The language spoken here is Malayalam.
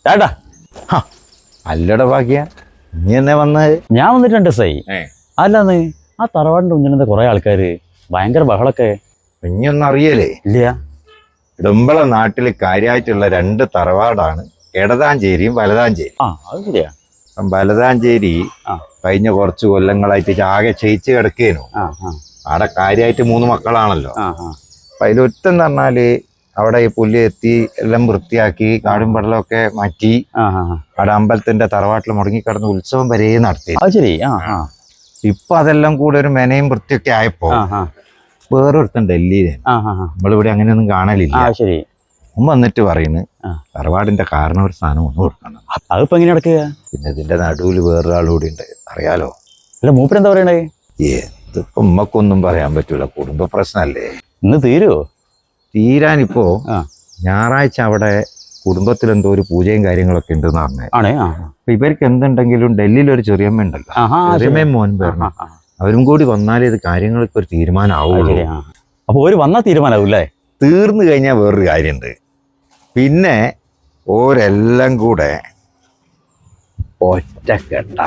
ചേട്ടാ അല്ലട ഭാഗ്യ നീ എന്നെ വന്നത്? ഞാൻ വന്നിട്ടുണ്ട് സൈ. അല്ലാന്ന് ആ തറവാടിന്റെ മുന്നിലത്തെ കുറെ ആൾക്കാര് ഭയങ്കര ബഹളൊക്കെ. ഇനിയൊന്നും അറിയലേ? ഇല്ല. ഇടമ്പള നാട്ടില് കാര്യമായിട്ടുള്ള 2 തറവാടാണ്, എടതാഞ്ചേരിയും വലതാഞ്ചേരി. അത് ശരിയാ. വലതാഞ്ചേരി കഴിഞ്ഞ കുറച്ച് കൊല്ലങ്ങളായിട്ട് ആകെ ക്ഷയിച്ച് കിടക്കേനു. അവിടെ കാര്യമായിട്ട് 3 മക്കളാണല്ലോ. അപ്പൊ അതിലൊറ്റെന്ന് പറഞ്ഞാല് അവിടെ ഈ പുല്ല് എത്തി എല്ലാം വൃത്തിയാക്കി കാടും പടലൊക്കെ മാറ്റി അവിടെ അമ്പലത്തിന്റെ തറവാട്ടിൽ മുടങ്ങിക്കിടന്ന് ഉത്സവം വരെ നടത്തി. ഇപ്പൊ അതെല്ലാം കൂടെ ഒരു മെനയും വൃത്തിയൊക്കെ ആയപ്പോ വേറൊരുത്തൻ ഡൽഹിയില്. നമ്മളിവിടെ അങ്ങനെയൊന്നും കാണലില്ല. വന്നിട്ട് പറയുന്നു തറവാടിന്റെ കാരണം ഒരു സ്ഥാനം ഒന്ന് കൊടുക്കണം. അതിപ്പോ എങ്ങനെ നടക്കുക? പിന്നെ ഇതിന്റെ നടുവിൽ വേറൊരാളുകൂടി ഉണ്ട്, അറിയാലോ. അല്ല മൂപ്പരെന്താ പറയണേ? ഇതിപ്പോ ഉമ്മക്കൊന്നും പറയാൻ പറ്റൂല, കുടുംബ പ്രശ്നല്ലേ. ഇന്ന് തീരുവോ? തീരാനിപ്പോ ഞായറാഴ്ച അവിടെ കുടുംബത്തിൽ എന്തോ ഒരു പൂജയും കാര്യങ്ങളൊക്കെ ഉണ്ടെന്ന് പറഞ്ഞേ. അപ്പൊ ഇവർക്ക് എന്തുണ്ടെങ്കിലും ഡൽഹിയിൽ ഒരു ചെറിയമ്മ ഉണ്ടല്ലോ, ചെറിയമ്മയും മോൻ പറഞ്ഞു, അവരും കൂടി വന്നാലേ ഇത് കാര്യങ്ങൾക്ക് ഒരു തീരുമാനമാവുള്ളൂ. അപ്പൊ ഒരു വന്നാൽ തീരുമാനാവൂല്ലേ? തീർന്നു കഴിഞ്ഞാൽ വേറൊരു കാര്യമുണ്ട്, പിന്നെ ഓരെല്ലാം കൂടെ ഒറ്റക്കെട്ട